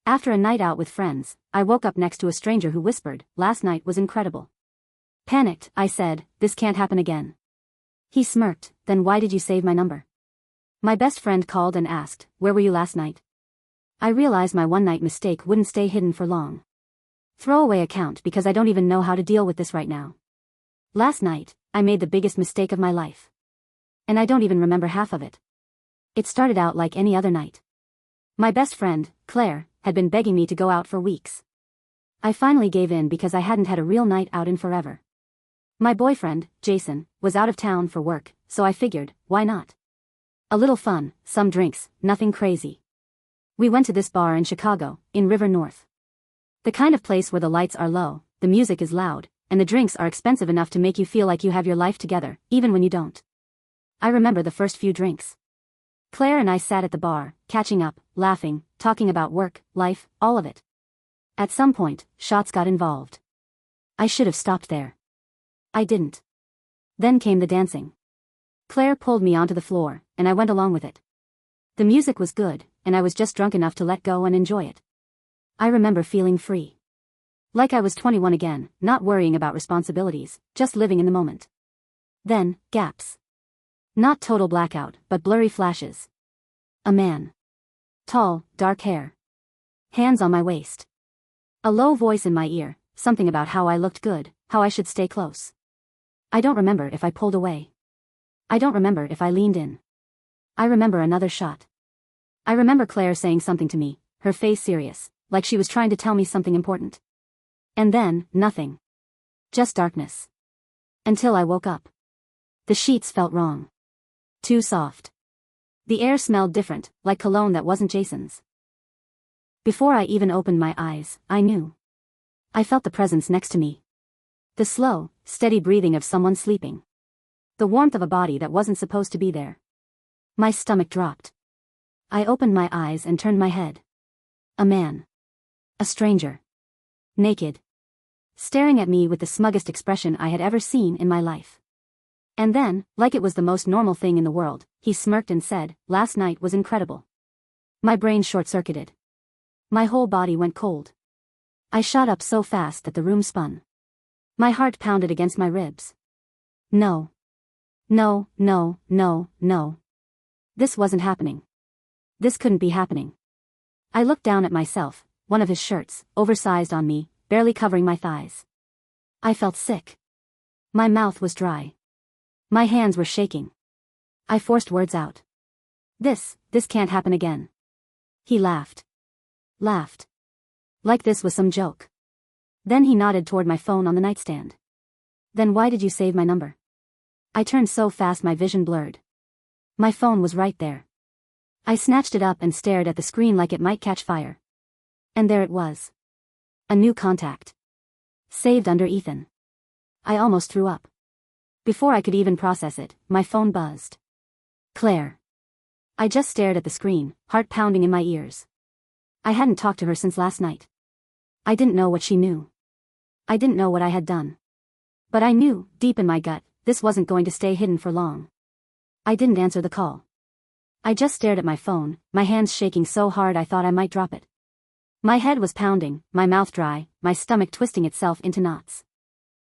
After a night out with friends, I woke up next to a stranger who whispered, "Last night was incredible." Panicked, I said, "This can't happen again." He smirked, "Then why did you save my number?" My best friend called and asked, "Where were you last night?" I realized my one-night mistake wouldn't stay hidden for long. Throwaway account because I don't even know how to deal with this right now. Last night, I made the biggest mistake of my life. And I don't even remember half of it. It started out like any other night. My best friend, Claire, had been begging me to go out for weeks. I finally gave in because I hadn't had a real night out in forever. My boyfriend, Jason, was out of town for work, so I figured, why not? A little fun, some drinks, nothing crazy. We went to this bar in Chicago, in River North. The kind of place where the lights are low, the music is loud, and the drinks are expensive enough to make you feel like you have your life together, even when you don't. I remember the first few drinks. Claire and I sat at the bar, catching up, laughing, talking about work, life, all of it. At some point, shots got involved. I should have stopped there. I didn't. Then came the dancing. Claire pulled me onto the floor, and I went along with it. The music was good, and I was just drunk enough to let go and enjoy it. I remember feeling free. Like I was 21 again, not worrying about responsibilities, just living in the moment. Then, gaps. Not total blackout, but blurry flashes. A man. Tall, dark hair. Hands on my waist. A low voice in my ear, something about how I looked good, how I should stay close. I don't remember if I pulled away. I don't remember if I leaned in. I remember another shot. I remember Claire saying something to me, her face serious, like she was trying to tell me something important. And then, nothing. Just darkness. Until I woke up. The sheets felt wrong. Too soft. The air smelled different, like cologne that wasn't Jason's. Before I even opened my eyes, I knew. I felt the presence next to me. The slow, steady breathing of someone sleeping. The warmth of a body that wasn't supposed to be there. My stomach dropped. I opened my eyes and turned my head. A man. A stranger. Naked. Staring at me with the smuggest expression I had ever seen in my life. And then, like it was the most normal thing in the world, he smirked and said, "Last night was incredible." My brain short-circuited. My whole body went cold. I shot up so fast that the room spun. My heart pounded against my ribs. No. No, no, no, no. This wasn't happening. This couldn't be happening. I looked down at myself, one of his shirts, oversized on me, barely covering my thighs. I felt sick. My mouth was dry. My hands were shaking. I forced words out. This can't happen again. He laughed. Laughed. Like this was some joke. Then he nodded toward my phone on the nightstand. "Then why did you save my number?" I turned so fast my vision blurred. My phone was right there. I snatched it up and stared at the screen like it might catch fire. And there it was. A new contact. Saved under Ethan. I almost threw up. Before I could even process it, my phone buzzed. Claire. I just stared at the screen, heart pounding in my ears. I hadn't talked to her since last night. I didn't know what she knew. I didn't know what I had done. But I knew, deep in my gut, this wasn't going to stay hidden for long. I didn't answer the call. I just stared at my phone, my hands shaking so hard I thought I might drop it. My head was pounding, my mouth dry, my stomach twisting itself into knots.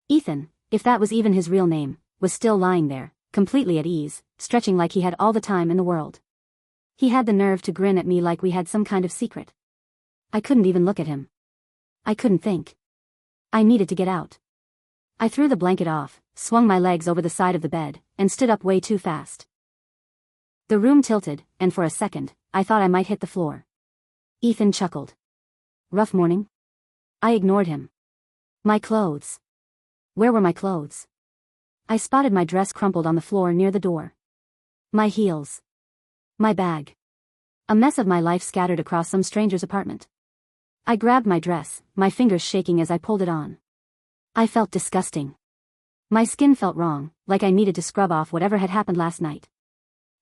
Ethan, if that was even his real name, was still lying there, completely at ease, stretching like he had all the time in the world. He had the nerve to grin at me like we had some kind of secret. I couldn't even look at him. I couldn't think. I needed to get out. I threw the blanket off, swung my legs over the side of the bed, and stood up way too fast. The room tilted, and for a second, I thought I might hit the floor. Ethan chuckled. "Rough morning?" I ignored him. My clothes. Where were my clothes? I spotted my dress crumpled on the floor near the door. My heels. My bag. A mess of my life scattered across some stranger's apartment. I grabbed my dress, my fingers shaking as I pulled it on. I felt disgusting. My skin felt wrong, like I needed to scrub off whatever had happened last night.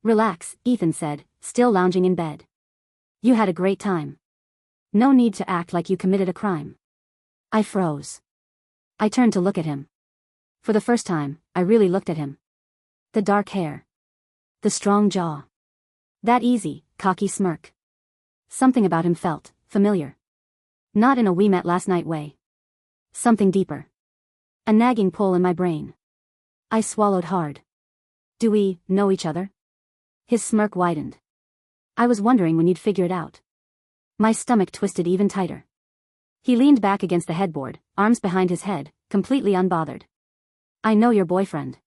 "Relax," Ethan said, still lounging in bed. "You had a great time. No need to act like you committed a crime." I froze. I turned to look at him. For the first time, I really looked at him. The dark hair. The strong jaw. That easy, cocky smirk. Something about him felt familiar. Not in a we met last night way. Something deeper. A nagging pull in my brain. I swallowed hard. Do we know each other? His smirk widened. I was wondering when you'd figure it out. My stomach twisted even tighter. He leaned back against the headboard, arms behind his head, completely unbothered. I know your boyfriend.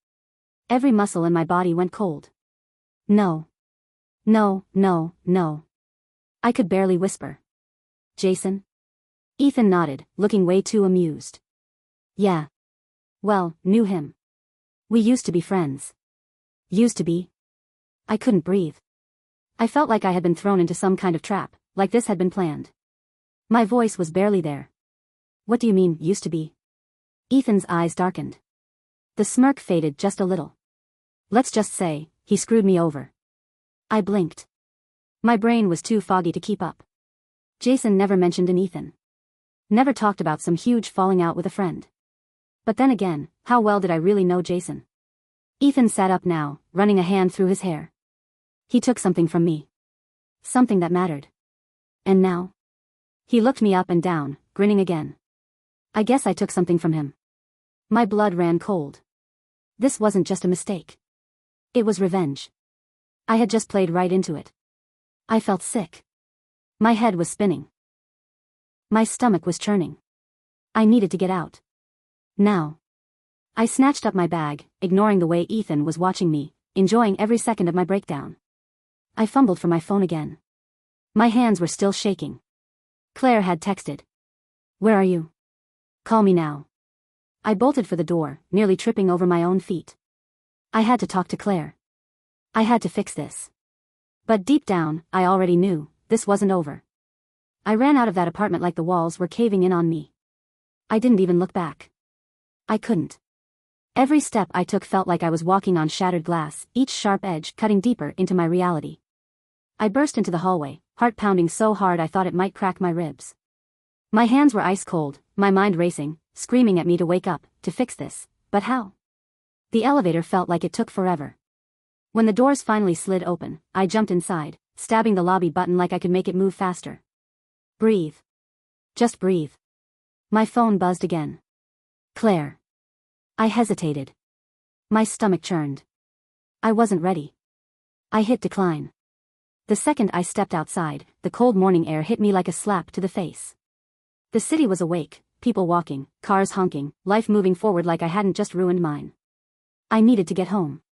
Every muscle in my body went cold. No. No, no, no. I could barely whisper. Jason? Ethan nodded, looking way too amused. Yeah. Well, knew him. We used to be friends. Used to be? I couldn't breathe. I felt like I had been thrown into some kind of trap, like this had been planned. My voice was barely there. What do you mean, used to be? Ethan's eyes darkened. The smirk faded just a little. Let's just say, he screwed me over. I blinked. My brain was too foggy to keep up. Jason never mentioned an Ethan. Never talked about some huge falling out with a friend. But then again, how well did I really know Jason? Ethan sat up now, running a hand through his hair. He took something from me. Something that mattered. And now? He looked me up and down, grinning again. I guess I took something from him. My blood ran cold. This wasn't just a mistake. It was revenge. I had just played right into it. I felt sick. My head was spinning. My stomach was churning. I needed to get out. Now. I snatched up my bag, ignoring the way Ethan was watching me, enjoying every second of my breakdown. I fumbled for my phone again. My hands were still shaking. Claire had texted. Where are you? Call me now. I bolted for the door, nearly tripping over my own feet. I had to talk to Claire. I had to fix this. But deep down, I already knew, this wasn't over. I ran out of that apartment like the walls were caving in on me. I didn't even look back. I couldn't. Every step I took felt like I was walking on shattered glass, each sharp edge cutting deeper into my reality. I burst into the hallway, heart pounding so hard I thought it might crack my ribs. My hands were ice cold, my mind racing, screaming at me to wake up, to fix this, but how? The elevator felt like it took forever. When the doors finally slid open, I jumped inside, stabbing the lobby button like I could make it move faster. Breathe. Just breathe. My phone buzzed again. Claire. I hesitated. My stomach churned. I wasn't ready. I hit decline. The second I stepped outside, the cold morning air hit me like a slap to the face. The city was awake, people walking, cars honking, life moving forward like I hadn't just ruined mine. I needed to get home.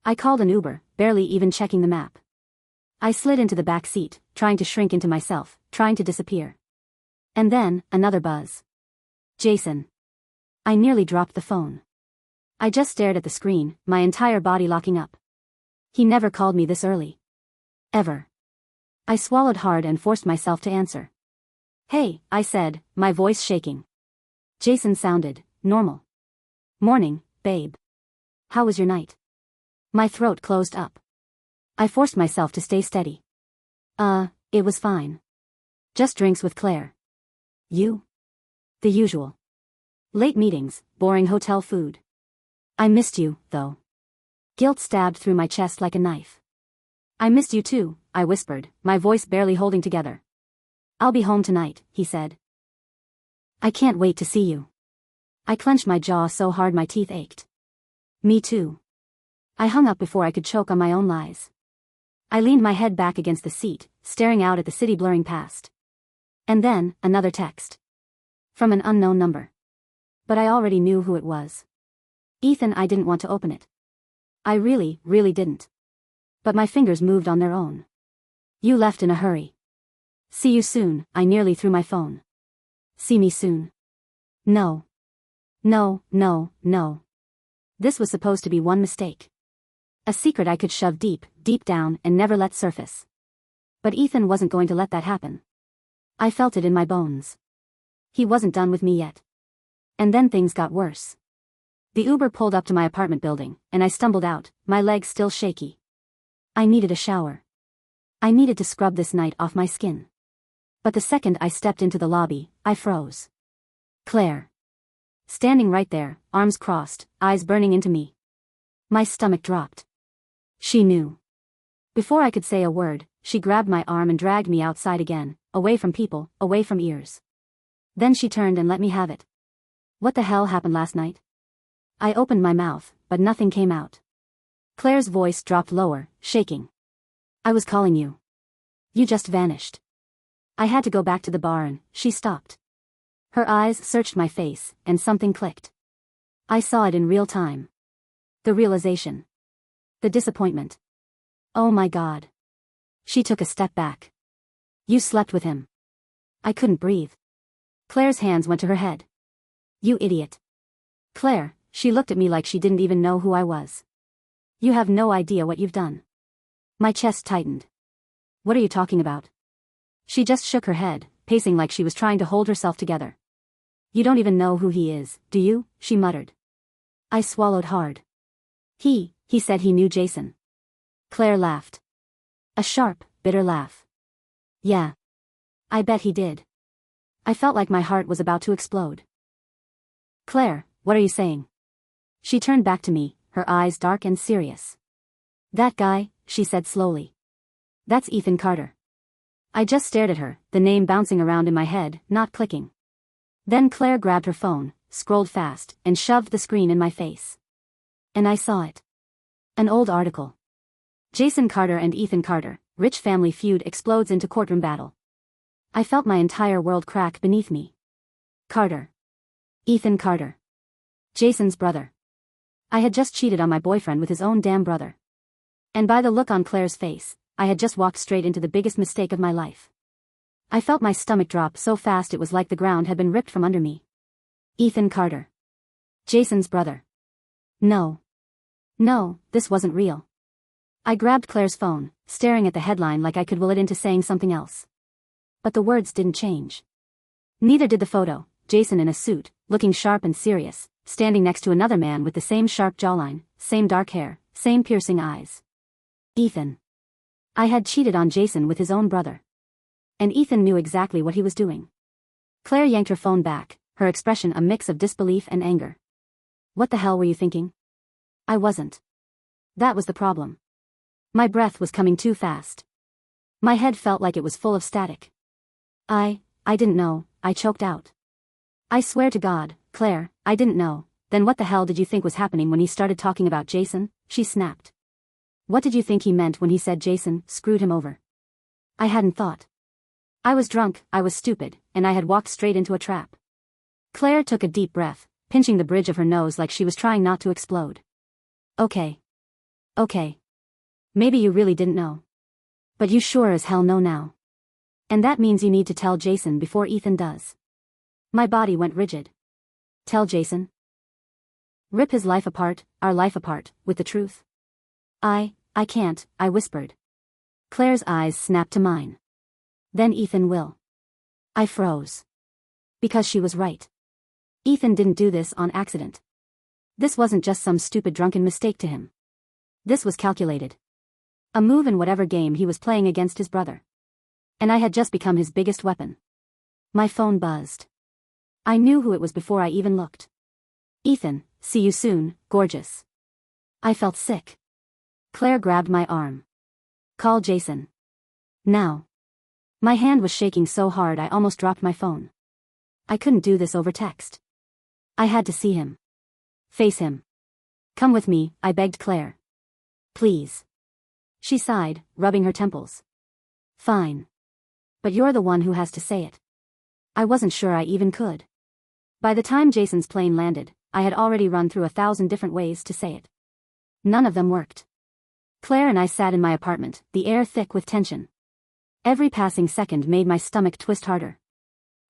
I called an Uber, barely even checking the map. I slid into the back seat, trying to shrink into myself, trying to disappear. And then, another buzz. Jason. I nearly dropped the phone. I just stared at the screen, my entire body locking up. He never called me this early. Ever. I swallowed hard and forced myself to answer. Hey, I said, my voice shaking. Jason sounded normal. Morning, babe. How was your night? My throat closed up. I forced myself to stay steady. It was fine. Just drinks with Claire. You? The usual. Late meetings, boring hotel food. I missed you, though. Guilt stabbed through my chest like a knife. I missed you too, I whispered, my voice barely holding together. I'll be home tonight, he said. I can't wait to see you. I clenched my jaw so hard my teeth ached. Me too. I hung up before I could choke on my own lies. I leaned my head back against the seat, staring out at the city blurring past. And then, another text. From an unknown number. But I already knew who it was. Ethan, I didn't want to open it. I really, really didn't. But my fingers moved on their own. You left in a hurry. See you soon, I nearly threw my phone. See me soon. No. No, no, no. This was supposed to be one mistake. A secret I could shove deep, deep down and never let surface. But Ethan wasn't going to let that happen. I felt it in my bones. He wasn't done with me yet. And then things got worse. The Uber pulled up to my apartment building, and I stumbled out, my legs still shaky. I needed a shower. I needed to scrub this night off my skin. But the second I stepped into the lobby, I froze. Claire. Standing right there, arms crossed, eyes burning into me. My stomach dropped. She knew. Before I could say a word, she grabbed my arm and dragged me outside again, away from people, away from ears. Then she turned and let me have it. What the hell happened last night? I opened my mouth, but nothing came out. Claire's voice dropped lower, shaking. I was calling you. You just vanished. I had to go back to the bar and she stopped. Her eyes searched my face, and something clicked. I saw it in real time. The realization. The disappointment. Oh my God. She took a step back. You slept with him. I couldn't breathe. Claire's hands went to her head. You idiot. Claire, she looked at me like she didn't even know who I was. You have no idea what you've done. My chest tightened. What are you talking about? She just shook her head, pacing like she was trying to hold herself together. You don't even know who he is, do you? She muttered. I swallowed hard. He said he knew Jason. Claire laughed. A sharp, bitter laugh. Yeah. I bet he did. I felt like my heart was about to explode. Claire, what are you saying? She turned back to me, her eyes dark and serious. That guy, she said slowly. That's Ethan Carter. I just stared at her, the name bouncing around in my head, not clicking. Then Claire grabbed her phone, scrolled fast, and shoved the screen in my face. And I saw it. An old article. Jason Carter and Ethan Carter, rich family feud explodes into courtroom battle. I felt my entire world crack beneath me. Carter. Ethan Carter. Jason's brother. I had just cheated on my boyfriend with his own damn brother. And by the look on Claire's face, I had just walked straight into the biggest mistake of my life. I felt my stomach drop so fast it was like the ground had been ripped from under me. Ethan Carter. Jason's brother. No. No, this wasn't real. I grabbed Claire's phone, staring at the headline like I could will it into saying something else. But the words didn't change. Neither did the photo, Jason in a suit, looking sharp and serious, standing next to another man with the same sharp jawline, same dark hair, same piercing eyes. Ethan. I had cheated on Jason with his own brother. And Ethan knew exactly what he was doing. Claire yanked her phone back, her expression a mix of disbelief and anger. What the hell were you thinking? I wasn't. That was the problem. My breath was coming too fast. My head felt like it was full of static. I didn't know, I choked out. I swear to God, Claire, I didn't know. Then what the hell did you think was happening when he started talking about Jason? She snapped. What did you think he meant when he said Jason screwed him over? I hadn't thought. I was drunk, I was stupid, and I had walked straight into a trap. Claire took a deep breath, pinching the bridge of her nose like she was trying not to explode. Okay. Maybe you really didn't know. But you sure as hell know now. And that means you need to tell Jason before Ethan does. My body went rigid. Tell Jason? Rip his life apart, our life apart, with the truth? I can't, I whispered. Claire's eyes snapped to mine. Then Ethan will. I froze. Because she was right. Ethan didn't do this on accident. This wasn't just some stupid drunken mistake to him. This was calculated. A move in whatever game he was playing against his brother. And I had just become his biggest weapon. My phone buzzed. I knew who it was before I even looked. Ethan, see you soon, gorgeous. I felt sick. Claire grabbed my arm. Call Jason. Now. My hand was shaking so hard I almost dropped my phone. I couldn't do this over text. I had to see him. Face him. Come with me, I begged Claire. Please. She sighed, rubbing her temples. Fine. But you're the one who has to say it. I wasn't sure I even could. By the time Jason's plane landed, I had already run through 1,000 different ways to say it. None of them worked. Claire and I sat in my apartment, the air thick with tension. Every passing second made my stomach twist harder.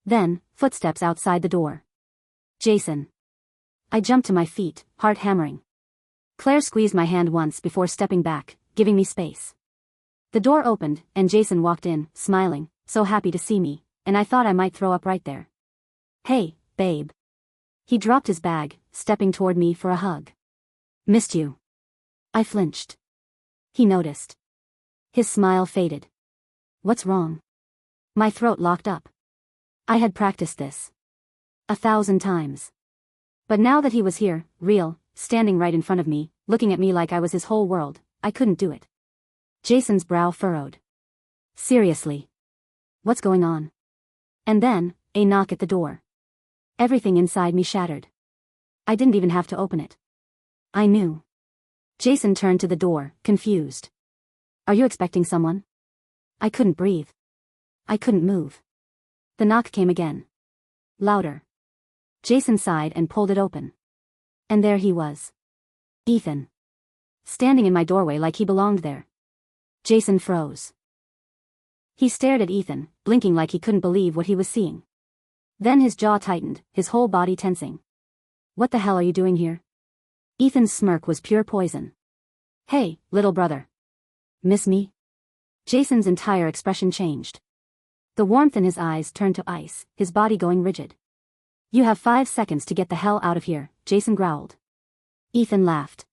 Then, footsteps outside the door. Jason. I jumped to my feet, heart hammering. Claire squeezed my hand once before stepping back, giving me space. The door opened, and Jason walked in, smiling, so happy to see me, and I thought I might throw up right there. Hey, babe. He dropped his bag, stepping toward me for a hug. Missed you. I flinched. He noticed. His smile faded. What's wrong? My throat locked up. I had practiced this 1,000 times. But now that he was here, real, standing right in front of me, looking at me like I was his whole world, I couldn't do it. Jason's brow furrowed. Seriously. What's going on? And then, a knock at the door. Everything inside me shattered. I didn't even have to open it. I knew. Jason turned to the door, confused. Are you expecting someone? I couldn't breathe. I couldn't move. The knock came again. Louder. Jason sighed and pulled it open. And there he was. Ethan. Standing in my doorway like he belonged there. Jason froze. He stared at Ethan, blinking like he couldn't believe what he was seeing. Then his jaw tightened, his whole body tensing. What the hell are you doing here? Ethan's smirk was pure poison. Hey, little brother. Miss me? Jason's entire expression changed. The warmth in his eyes turned to ice, his body going rigid. You have 5 seconds to get the hell out of here, Jason growled. Ethan laughed.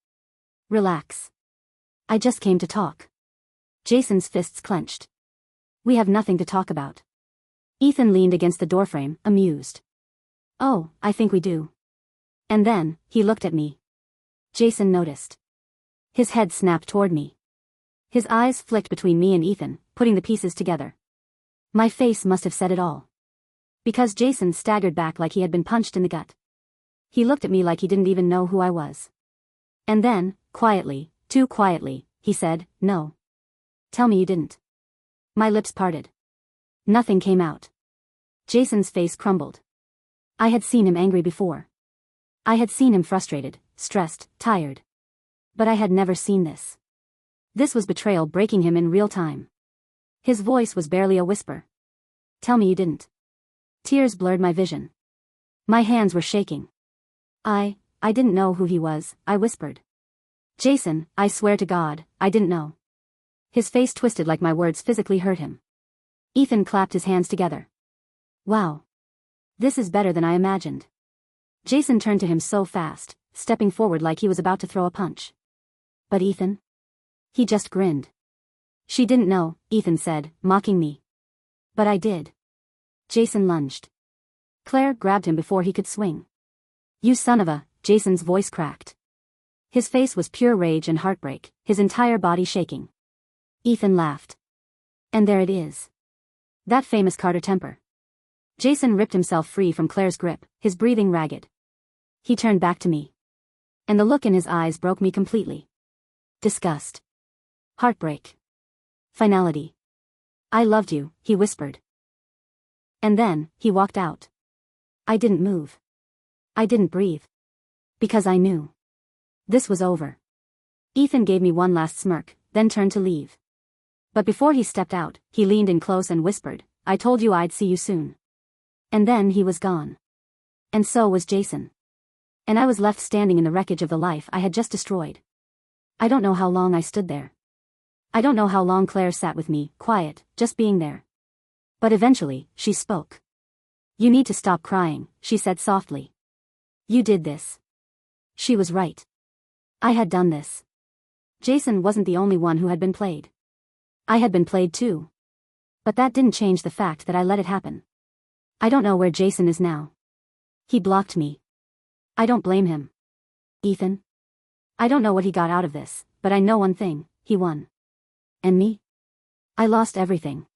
Relax. I just came to talk. Jason's fists clenched. We have nothing to talk about. Ethan leaned against the doorframe, amused. Oh, I think we do. And then, he looked at me. Jason noticed. His head snapped toward me. His eyes flicked between me and Ethan, putting the pieces together. My face must have said it all. Because Jason staggered back like he had been punched in the gut. He looked at me like he didn't even know who I was. And then, quietly, too quietly, he said, no. Tell me you didn't. My lips parted. Nothing came out. Jason's face crumbled. I had seen him angry before. I had seen him frustrated, stressed, tired. But I had never seen this. This was betrayal breaking him in real time. His voice was barely a whisper. Tell me you didn't. Tears blurred my vision. My hands were shaking. I didn't know who he was, I whispered. Jason, I swear to God, I didn't know. His face twisted like my words physically hurt him. Ethan clapped his hands together. Wow. This is better than I imagined. Jason turned to him so fast, stepping forward like he was about to throw a punch. But Ethan? He just grinned. She didn't know, Ethan said, mocking me. But I did. Jason lunged. Claire grabbed him before he could swing. You son of a, Jason's voice cracked. His face was pure rage and heartbreak, his entire body shaking. Ethan laughed. And there it is. That famous Carter temper. Jason ripped himself free from Claire's grip, his breathing ragged. He turned back to me. And the look in his eyes broke me completely. Disgust. Heartbreak. Finality. I loved you, he whispered. And then, he walked out. I didn't move. I didn't breathe. Because I knew. This was over. Ethan gave me one last smirk, then turned to leave. But before he stepped out, he leaned in close and whispered, I told you I'd see you soon. And then he was gone. And so was Jason. And I was left standing in the wreckage of the life I had just destroyed. I don't know how long I stood there. I don't know how long Claire sat with me, quiet, just being there. But eventually, she spoke. You need to stop crying, she said softly. You did this. She was right. I had done this. Jason wasn't the only one who had been played. I had been played too. But that didn't change the fact that I let it happen. I don't know where Jason is now. He blocked me. I don't blame him. Ethan? I don't know what he got out of this, but I know one thing, he won. And me? I lost everything.